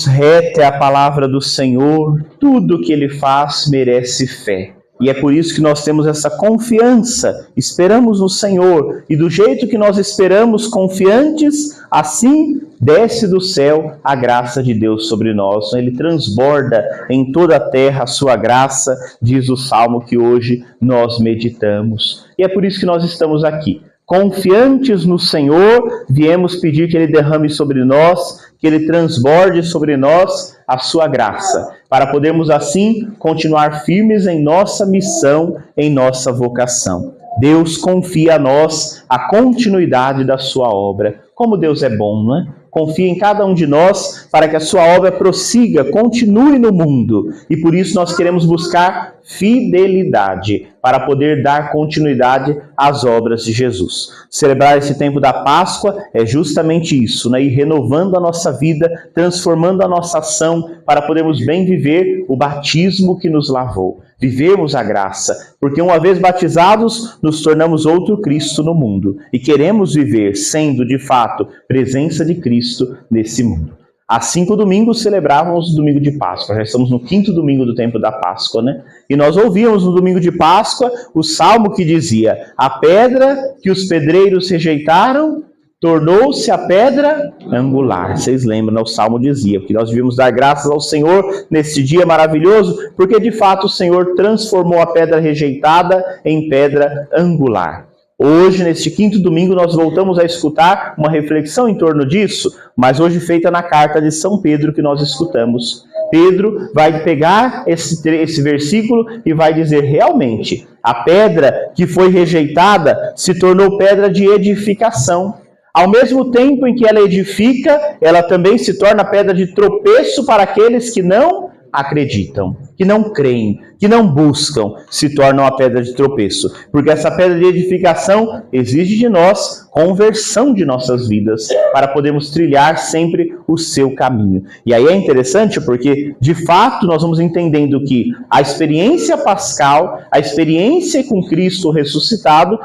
Reta é a palavra do Senhor, tudo que Ele faz merece fé. E é por isso que nós temos essa confiança, esperamos no Senhor. E do jeito que nós esperamos confiantes, assim desce do céu a graça de Deus sobre nós. Ele transborda em toda a terra a sua graça, diz o Salmo que hoje nós meditamos. E é por isso que nós estamos aqui. Confiantes no Senhor, viemos pedir que Ele derrame sobre nós, que Ele transborde sobre nós a sua graça, para podermos assim continuar firmes em nossa missão, em nossa vocação. Deus confia a nós a continuidade da sua obra. Como Deus é bom, não é? Confia em cada um de nós para que a sua obra prossiga, continue no mundo. E por isso nós queremos buscar fidelidade para poder dar continuidade às obras de Jesus. Celebrar esse tempo da Páscoa é justamente isso, né? Ir renovando a nossa vida, transformando a nossa ação para podermos bem viver o batismo que nos lavou. Vivermos a graça, porque uma vez batizados, nos tornamos outro Cristo no mundo. E queremos viver sendo, de fato, presença de Cristo nesse mundo. Há 5 domingos celebrávamos o domingo de Páscoa. Já estamos no 5º domingo do tempo da Páscoa, né? E nós ouvíamos no domingo de Páscoa o salmo que dizia: a pedra que os pedreiros rejeitaram tornou-se a pedra angular. Vocês lembram, né? O salmo dizia, porque nós devíamos dar graças ao Senhor nesse dia maravilhoso, porque de fato o Senhor transformou a pedra rejeitada em pedra angular. Hoje, neste 5º domingo, nós voltamos a escutar uma reflexão em torno disso, mas hoje feita na carta de São Pedro que nós escutamos. Pedro vai pegar esse versículo e vai dizer: realmente, a pedra que foi rejeitada se tornou pedra de edificação. Ao mesmo tempo em que ela edifica, ela também se torna pedra de tropeço para aqueles que não acreditam, que não creem, que não buscam, se tornam a pedra de tropeço. Porque essa pedra de edificação exige de nós conversão de nossas vidas, para podermos trilhar sempre o seu caminho. E aí é interessante porque, de fato, nós vamos entendendo que a experiência pascal, a experiência com Cristo ressuscitado,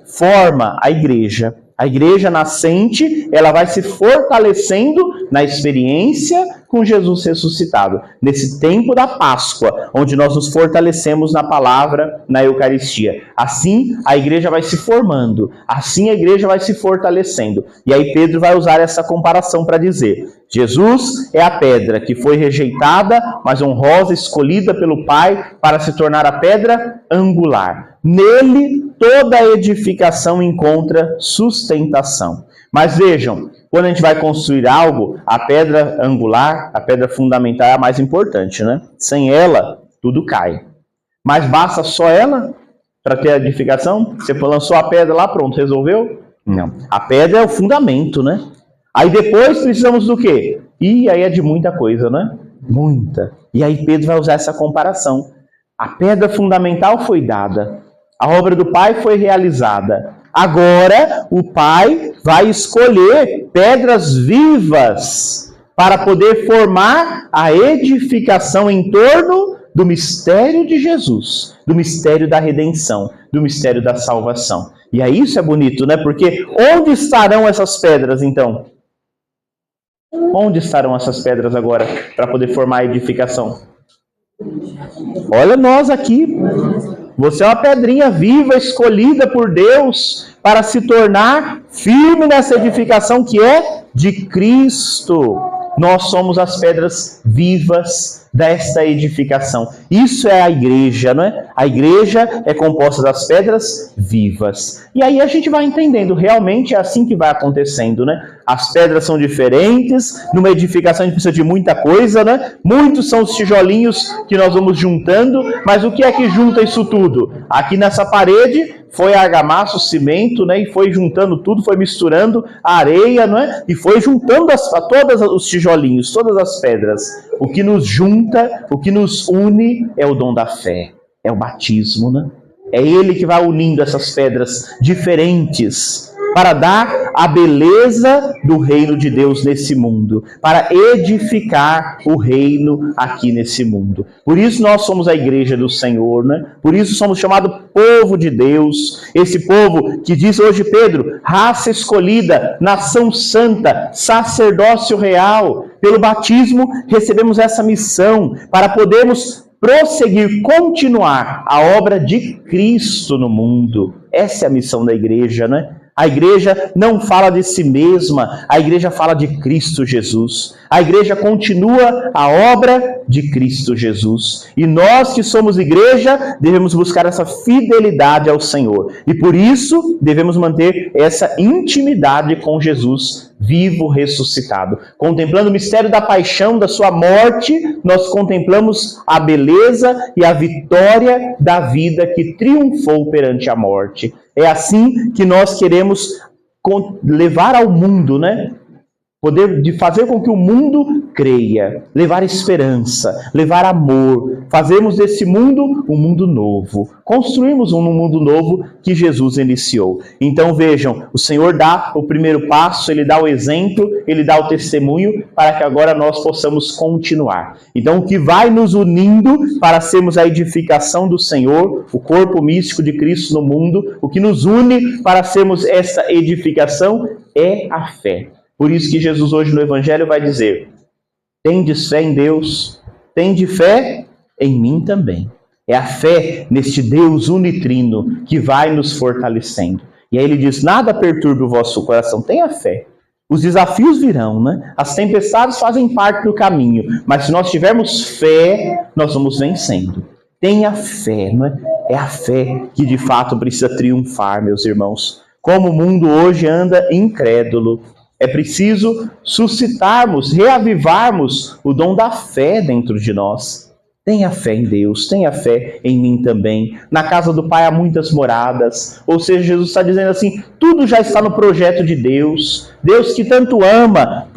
forma a igreja. A igreja nascente, ela vai se fortalecendo na experiência com Jesus ressuscitado. Nesse tempo da Páscoa, onde nós nos fortalecemos na palavra, na Eucaristia. Assim, a igreja vai se formando. Assim, a igreja vai se fortalecendo. E aí Pedro vai usar essa comparação para dizer: Jesus é a pedra que foi rejeitada, mas honrosa, escolhida pelo Pai para se tornar a pedra angular. Nele, toda a edificação encontra sustentação. Mas vejam, quando a gente vai construir algo, a pedra angular, a pedra fundamental é a mais importante, né? Sem ela, tudo cai. Mas basta só ela para ter a edificação? Você lançou a pedra lá, pronto, resolveu? Não. A pedra é o fundamento, né? Aí depois precisamos do quê? E aí é de muita coisa, né? Muita. E aí Pedro vai usar essa comparação. A pedra fundamental foi dada. A obra do Pai foi realizada. Agora o Pai vai escolher pedras vivas para poder formar a edificação em torno do mistério de Jesus, do mistério da redenção, do mistério da salvação. E aí isso é bonito, né? Porque onde estarão essas pedras então? Onde estarão essas pedras agora para poder formar a edificação? Olha nós aqui. Você é uma pedrinha viva, escolhida por Deus para se tornar firme nessa edificação que é de Cristo. Nós somos as pedras vivas desta edificação. Isso é a igreja, não é? A igreja é composta das pedras vivas. E aí a gente vai entendendo, realmente é assim que vai acontecendo, né? As pedras são diferentes, numa edificação a gente precisa de muita coisa, né? Muitos são os tijolinhos que nós vamos juntando, mas o que é que junta isso tudo? Aqui nessa parede foi argamassa, o cimento, né? E foi juntando tudo, foi misturando a areia, não é? E foi juntando todos os tijolinhos, todas as pedras. O que nos junta, o que nos une é o dom da fé, é o batismo, né? É ele que vai unindo essas pedras diferentes para dar a beleza do reino de Deus nesse mundo, para edificar o reino aqui nesse mundo. Por isso nós somos a igreja do Senhor, né? Por isso somos chamados povo de Deus, esse povo que diz hoje Pedro, raça escolhida, nação santa, sacerdócio real. Pelo batismo recebemos essa missão para podermos prosseguir, continuar a obra de Cristo no mundo. Essa é a missão da igreja, né? A igreja não fala de si mesma, a igreja fala de Cristo Jesus. A igreja continua a obra de Cristo Jesus. E nós que somos igreja, devemos buscar essa fidelidade ao Senhor. E por isso, devemos manter essa intimidade com Jesus vivo, ressuscitado. Contemplando o mistério da paixão, da sua morte, nós contemplamos a beleza e a vitória da vida que triunfou perante a morte. É assim que nós queremos levar ao mundo, né? Poder de fazer com que o mundo creia, levar esperança, levar amor, fazermos desse mundo um mundo novo, construirmos um mundo novo que Jesus iniciou. Então vejam, o Senhor dá o primeiro passo, Ele dá o exemplo, Ele dá o testemunho para que agora nós possamos continuar. Então o que vai nos unindo para sermos a edificação do Senhor, o corpo místico de Cristo no mundo, o que nos une para sermos essa edificação é a fé. Por isso que Jesus hoje no Evangelho vai dizer, tendes fé em Deus, tende fé em mim também. É a fé neste Deus unitrino que vai nos fortalecendo. E aí ele diz, nada perturbe o vosso coração, tenha fé. Os desafios virão, né? As tempestades fazem parte do caminho, mas se nós tivermos fé, nós vamos vencendo. Tenha fé, não é? É a fé que de fato precisa triunfar, meus irmãos. Como o mundo hoje anda incrédulo, é preciso suscitarmos, reavivarmos o dom da fé dentro de nós. Tenha fé em Deus, tenha fé em mim também. Na casa do Pai há muitas moradas. Ou seja, Jesus está dizendo assim, tudo já está no projeto de Deus. Deus que tanto ama,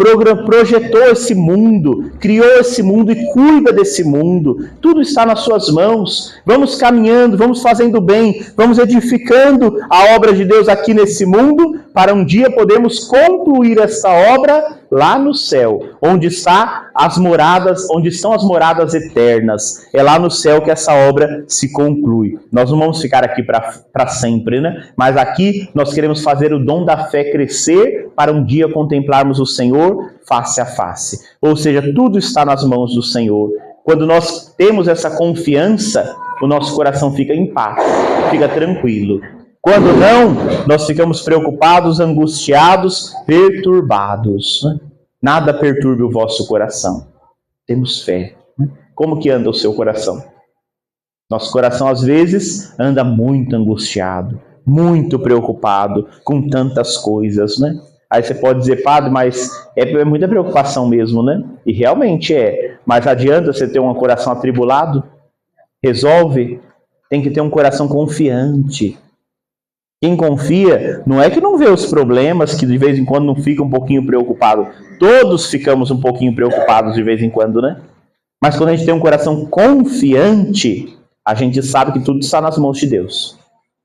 projetou esse mundo, criou esse mundo e cuida desse mundo. Tudo está nas suas mãos. Vamos caminhando, vamos fazendo bem, vamos edificando a obra de Deus aqui nesse mundo, para um dia podermos concluir essa obra lá no céu, onde estão as moradas eternas. É lá no céu que essa obra se conclui. Nós não vamos ficar aqui para sempre, né? Mas aqui nós queremos fazer o dom da fé crescer para um dia contemplarmos o Senhor face a face. Ou seja, tudo está nas mãos do Senhor. Quando nós temos essa confiança, o nosso coração fica em paz, fica tranquilo. Quando não, nós ficamos preocupados, angustiados, perturbados. Nada perturbe o vosso coração. Temos fé. Como que anda o seu coração? Nosso coração, às vezes, anda muito angustiado, muito preocupado com tantas coisas, né? Aí você pode dizer, padre, mas é muita preocupação mesmo, né? E realmente é. Mas adianta você ter um coração atribulado? Resolve? Tem que ter um coração confiante. Quem confia, não é que não vê os problemas, que de vez em quando não fica um pouquinho preocupado. Todos ficamos um pouquinho preocupados de vez em quando, né? Mas quando a gente tem um coração confiante, a gente sabe que tudo está nas mãos de Deus.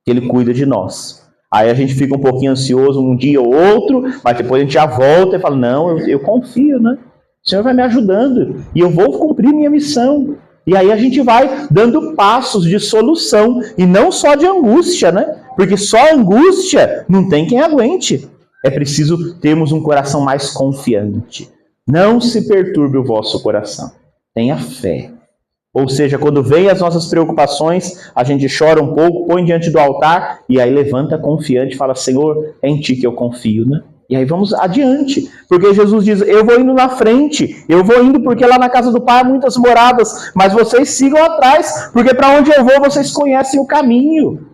Que Ele cuida de nós. Aí a gente fica um pouquinho ansioso um dia ou outro, mas depois a gente já volta e fala, não, eu confio, né? O Senhor vai me ajudando e eu vou cumprir minha missão. E aí a gente vai dando passos de solução e não só de angústia, né? Porque só angústia não tem quem aguente. É preciso termos um coração mais confiante. Não se perturbe o vosso coração. Tenha fé. Ou seja, quando vem as nossas preocupações, a gente chora um pouco, põe diante do altar e aí levanta confiante e fala, Senhor, é em Ti que eu confio, né? E aí vamos adiante, porque Jesus diz, eu vou indo na frente, eu vou indo porque lá na casa do Pai há muitas moradas, mas vocês sigam atrás, porque para onde eu vou vocês conhecem o caminho.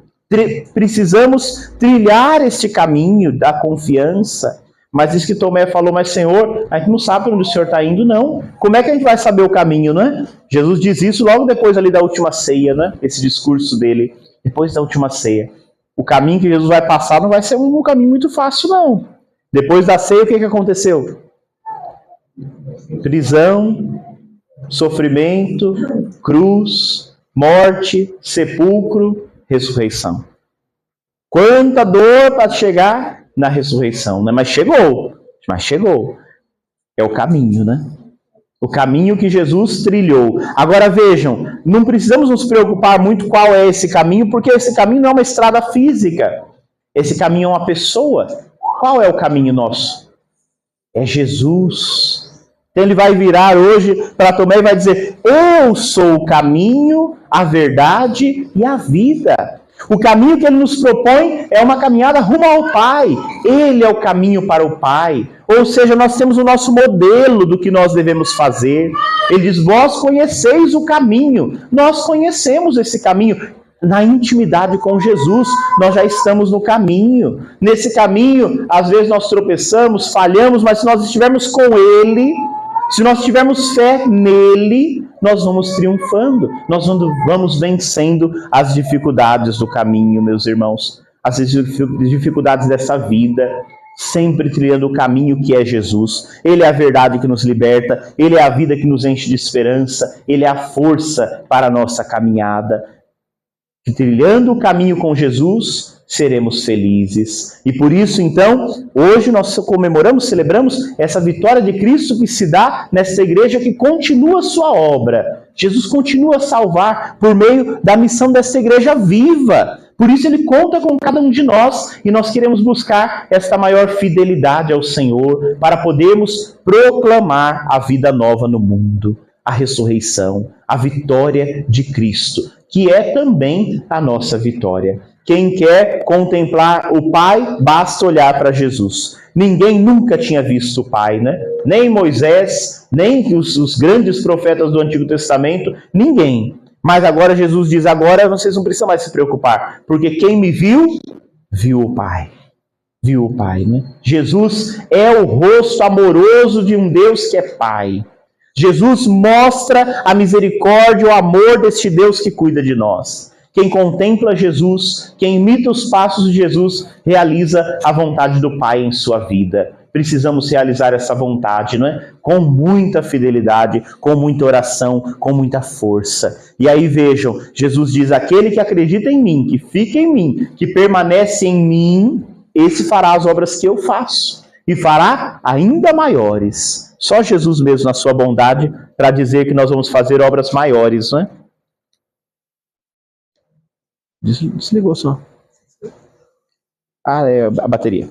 Precisamos trilhar este caminho da confiança. Mas isso que Tomé falou, mas Senhor, a gente não sabe onde o Senhor está indo, não. Como é que a gente vai saber o caminho, né? Jesus diz isso logo depois ali da última ceia, né? Esse discurso dele, depois da última ceia. O caminho que Jesus vai passar não vai ser um caminho muito fácil, não. Depois da ceia, o que aconteceu? Prisão, sofrimento, cruz, morte, sepulcro, ressurreição. Quanta dor para chegar na ressurreição, né? Mas chegou. É o caminho, né? O caminho que Jesus trilhou. Agora vejam, não precisamos nos preocupar muito qual é esse caminho, porque esse caminho não é uma estrada física. Esse caminho é uma pessoa. Qual é o caminho nosso? É Jesus. Então ele vai virar hoje para Tomé e vai dizer: eu sou o caminho, a verdade e a vida. O caminho que ele nos propõe é uma caminhada rumo ao Pai. Ele é o caminho para o Pai. Ou seja, nós temos o nosso modelo do que nós devemos fazer. Ele diz: vós conheceis o caminho. Nós conhecemos esse caminho. Na intimidade com Jesus, nós já estamos no caminho. Nesse caminho, às vezes nós tropeçamos, falhamos, mas se nós estivermos com Ele, se nós tivermos fé nele, nós vamos triunfando, nós vamos vencendo as dificuldades do caminho, meus irmãos. As dificuldades dessa vida, sempre trilhando o caminho que é Jesus. Ele é a verdade que nos liberta, Ele é a vida que nos enche de esperança, Ele é a força para a nossa caminhada. E trilhando o caminho com Jesus, seremos felizes. E por isso, então, hoje nós comemoramos, celebramos essa vitória de Cristo que se dá nessa igreja que continua a sua obra. Jesus continua a salvar por meio da missão dessa igreja viva. Por isso ele conta com cada um de nós e nós queremos buscar esta maior fidelidade ao Senhor para podermos proclamar a vida nova no mundo, a ressurreição, a vitória de Cristo, que é também a nossa vitória. Quem quer contemplar o Pai, basta olhar para Jesus. Ninguém nunca tinha visto o Pai, né? Nem Moisés, nem os grandes profetas do Antigo Testamento, ninguém. Mas agora Jesus diz: agora vocês não precisam mais se preocupar, porque quem me viu, viu o Pai. Viu o Pai, né? Jesus é o rosto amoroso de um Deus que é Pai. Jesus mostra a misericórdia, o amor deste Deus que cuida de nós. Quem contempla Jesus, quem imita os passos de Jesus, realiza a vontade do Pai em sua vida. Precisamos realizar essa vontade, não é? Com muita fidelidade, com muita oração, com muita força. E aí vejam, Jesus diz: aquele que acredita em mim, que fica em mim, que permanece em mim, esse fará as obras que eu faço. E fará ainda maiores. Só Jesus mesmo, na sua bondade, para dizer que nós vamos fazer obras maiores, não é? Desligou só. É a bateria.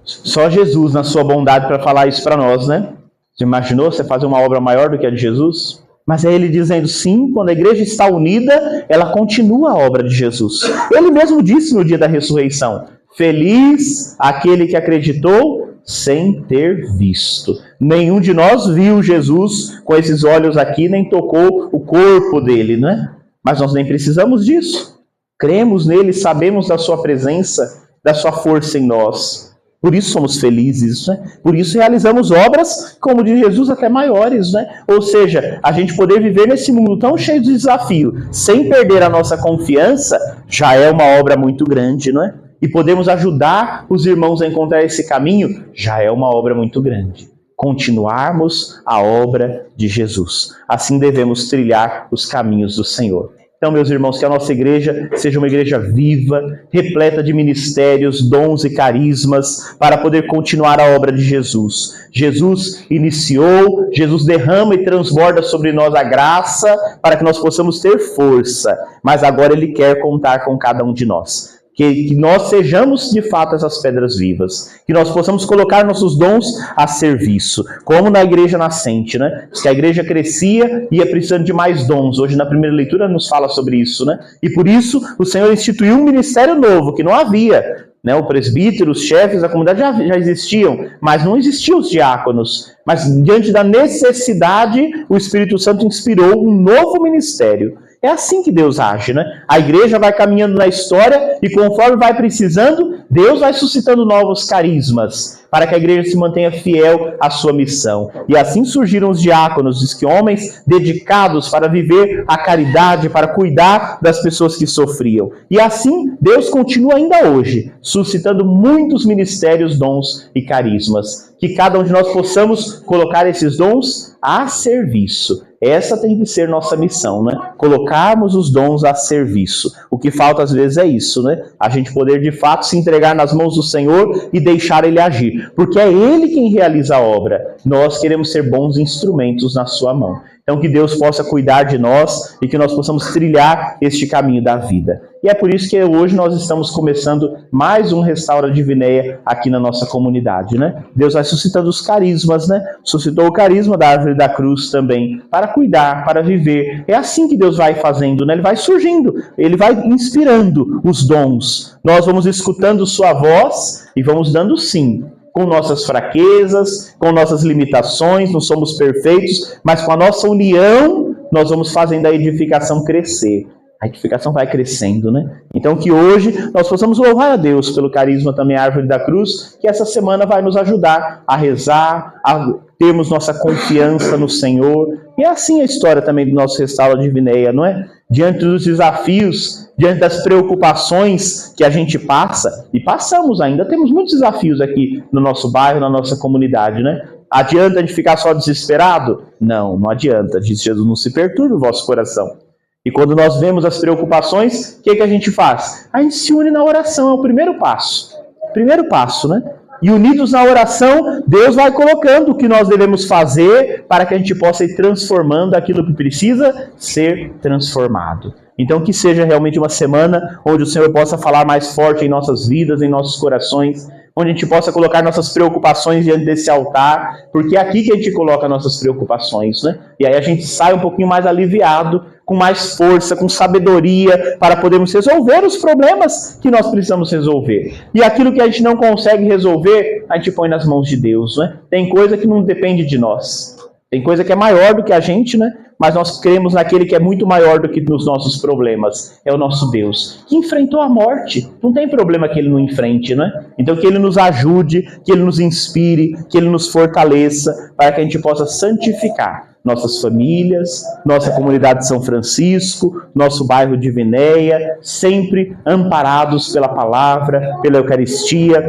Só Jesus, na sua bondade, para falar isso para nós, né? Você imaginou você fazer uma obra maior do que a de Jesus? Mas é ele dizendo: sim, quando a igreja está unida, ela continua a obra de Jesus. Ele mesmo disse no dia da ressurreição: feliz aquele que acreditou sem ter visto. Nenhum de nós viu Jesus com esses olhos aqui, nem tocou o corpo dele, né? Mas nós nem precisamos disso. Cremos nele, sabemos da sua presença, da sua força em nós. Por isso somos felizes, né? Por isso realizamos obras, como de Jesus, até maiores, né? Ou seja, a gente poder viver nesse mundo tão cheio de desafio, sem perder a nossa confiança, já é uma obra muito grande, não é? E podemos ajudar os irmãos a encontrar esse caminho, já é uma obra muito grande. Continuarmos a obra de Jesus. Assim devemos trilhar os caminhos do Senhor. Então, meus irmãos, que a nossa igreja seja uma igreja viva, repleta de ministérios, dons e carismas, para poder continuar a obra de Jesus. Jesus iniciou, Jesus derrama e transborda sobre nós a graça, para que nós possamos ter força. Mas agora Ele quer contar com cada um de nós. Que nós sejamos de fato essas pedras vivas, que nós possamos colocar nossos dons a serviço, como na igreja nascente, né? Se a igreja crescia, ia precisando de mais dons. Hoje na primeira leitura nos fala sobre isso, né? E por isso o Senhor instituiu um ministério novo, que não havia, né? O presbítero, os chefes da comunidade já existiam, mas não existiam os diáconos. Mas diante da necessidade, o Espírito Santo inspirou um novo ministério. É assim que Deus age, né? A igreja vai caminhando na história e conforme vai precisando, Deus vai suscitando novos carismas para que a igreja se mantenha fiel à sua missão. E assim surgiram os diáconos, diz que homens dedicados para viver a caridade, para cuidar das pessoas que sofriam. E assim Deus continua ainda hoje, suscitando muitos ministérios, dons e carismas. Que cada um de nós possamos colocar esses dons a serviço. Essa tem que ser nossa missão, né? Colocarmos os dons a serviço. O que falta às vezes é isso, né? A gente poder de fato se entregar nas mãos do Senhor e deixar Ele agir. Porque é Ele quem realiza a obra. Nós queremos ser bons instrumentos na sua mão. Então que Deus possa cuidar de nós e que nós possamos trilhar este caminho da vida. E é por isso que hoje nós estamos começando mais um Restaura Divinéia aqui na nossa comunidade, né? Deus vai suscitando os carismas, né? Suscitou o carisma da árvore da cruz também, para cuidar, para viver. É assim que Deus vai fazendo, né? Ele vai surgindo, Ele vai inspirando os dons. Nós vamos escutando sua voz e vamos dando sim. Com nossas fraquezas, com nossas limitações, não somos perfeitos, mas com a nossa união, nós vamos fazendo a edificação crescer. A edificação vai crescendo, né? Então que hoje nós possamos louvar a Deus pelo carisma também Árvore da Cruz, que essa semana vai nos ajudar a rezar, a termos nossa confiança no Senhor. E é assim a história também do nosso Restaura Divinéia, não é? Diante dos desafios, diante das preocupações que a gente passa, e passamos ainda, temos muitos desafios aqui no nosso bairro, na nossa comunidade, né? Adianta a gente ficar só desesperado? Não, não adianta. Diz Jesus, não se perturbe o vosso coração. E quando nós vemos as preocupações, o que a gente faz? A gente se une na oração, é o primeiro passo. Primeiro passo, né? E unidos na oração, Deus vai colocando o que nós devemos fazer para que a gente possa ir transformando aquilo que precisa ser transformado. Então que seja realmente uma semana onde o Senhor possa falar mais forte em nossas vidas, em nossos corações, onde a gente possa colocar nossas preocupações diante desse altar, porque é aqui que a gente coloca nossas preocupações, né? E aí a gente sai um pouquinho mais aliviado, com mais força, com sabedoria, para podermos resolver os problemas que nós precisamos resolver. E aquilo que a gente não consegue resolver, a gente põe nas mãos de Deus, né? Tem coisa que não depende de nós. Tem coisa que é maior do que a gente, né? Mas nós cremos naquele que é muito maior do que nos nossos problemas. É o nosso Deus, que enfrentou a morte. Não tem problema que Ele não enfrente, né? Então que Ele nos ajude, que Ele nos inspire, que Ele nos fortaleça, para que a gente possa santificar nossas famílias, nossa comunidade de São Francisco, nosso bairro Divinéia, sempre amparados pela palavra, pela Eucaristia,